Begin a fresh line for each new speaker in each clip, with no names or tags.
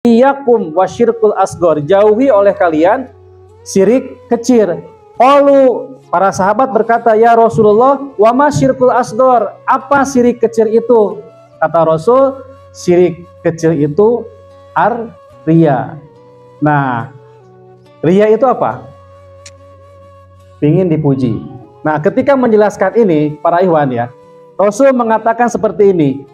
Iyakum wasyirkul asgor, jauhi oleh kalian syirik kecil. Qalu, para sahabat berkata, ya Rasulullah, wa ma syirkul asgor, apa syirik kecil itu? Kata Rasul, syirik kecil itu riya. Nah, riya itu apa? Ingin dipuji. Nah, ketika menjelaskan ini, para ikhwan ya, Rasul mengatakan seperti ini.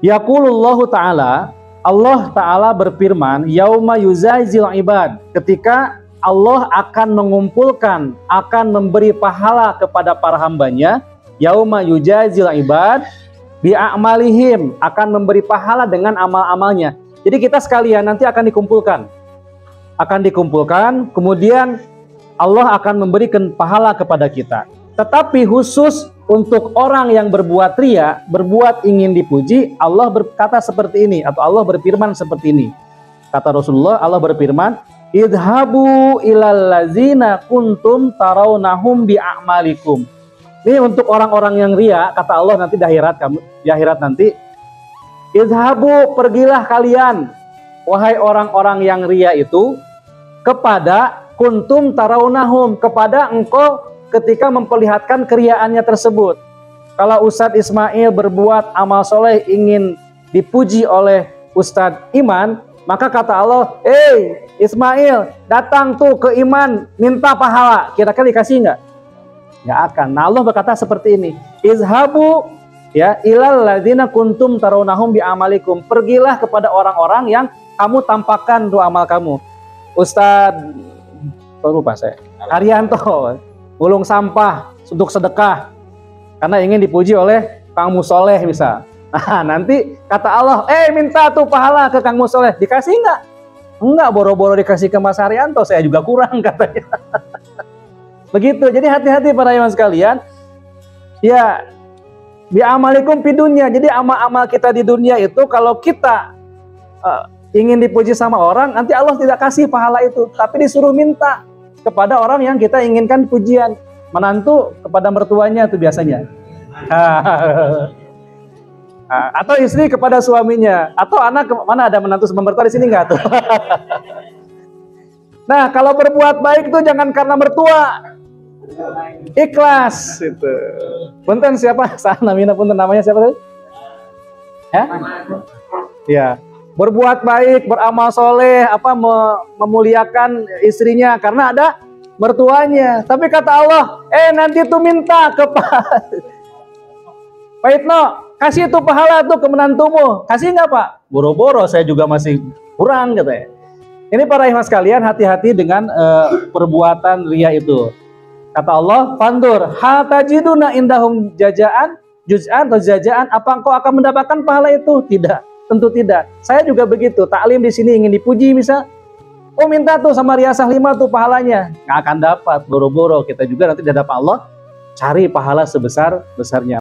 Yaqulullahu ta'ala, Allah Ta'ala berfirman, yauma yuzazil ibad, ketika Allah akan mengumpulkan, akan memberi pahala kepada para hambanya, yauma yuzazil ibad bi'amalihim, akan memberi pahala dengan amal-amalnya. Jadi kita sekalian nanti akan dikumpulkan, kemudian Allah akan memberikan pahala kepada kita. Tetapi khusus untuk orang yang berbuat riya, berbuat ingin dipuji, Allah berkata seperti ini, atau Allah berfirman seperti ini. Kata Rasulullah, Allah berfirman, idhabu ilal lazina kuntum tarawnahum bi'amalikum. Ini untuk orang-orang yang riya, kata Allah nanti di akhirat nanti, idhabu, pergilah kalian, wahai orang-orang yang riya itu, kepada kuntum tarawnahum, kepada engkau ketika memperlihatkan keriaannya tersebut. Kalau Ustadz Ismail berbuat amal soleh ingin dipuji oleh Ustadz Iman, maka kata Allah, Ismail, datang tuh ke Iman minta pahala. Kira-kira dikasih nggak? Nggak akan. Nah, Allah berkata seperti ini, izhabu ya ilal ladzina kuntum tarawnahum bi amalikum, pergilah kepada orang-orang yang kamu tampakkan tuh amal kamu. Ustadz, lupa saya, Haryanto gulung sampah untuk sedekah karena ingin dipuji oleh Kang Musoleh misal. Nah, nanti kata Allah, minta tuh pahala ke Kang Musoleh, dikasih nggak? Enggak, boro-boro dikasih ke Mas Haryanto, saya juga kurang katanya. Begitu. Jadi hati-hati para iman sekalian. Ya, bi'amalikum fi dunya. Jadi amal-amal kita di dunia itu kalau kita ingin dipuji sama orang, nanti Allah tidak kasih pahala itu, tapi disuruh minta kepada orang yang kita inginkan pujian. Menantu kepada mertuanya itu biasanya. Atau istri kepada suaminya, atau anak mana ada menantu sama mertua di sini nggak tuh? Nah, kalau berbuat baik itu jangan karena mertua, ikhlas itu. Punten siapa? Namina punten, namanya siapa tadi? Ya, berbuat baik, beramal soleh, memuliakan istrinya karena ada mertuanya. Tapi kata Allah, nanti tuh minta ke Pak Itno, kasih tuh pahala tuh ke menantumu. Kasih nggak Pak? Boro-boro saya juga masih kurang katanya. Ini para ikhwan sekalian, hati-hati dengan perbuatan riya itu. Kata Allah, fandur hal tajiduna indahum juz'an atau jazaan, apa engkau akan mendapatkan pahala itu? Tidak, tentu tidak. Saya juga begitu, taklim di sini ingin dipuji misal, minta tuh sama Riyasah 5 tuh pahalanya, nggak akan dapat. Boro-boro kita juga nanti di hadapan Allah cari pahala sebesar-besarnya.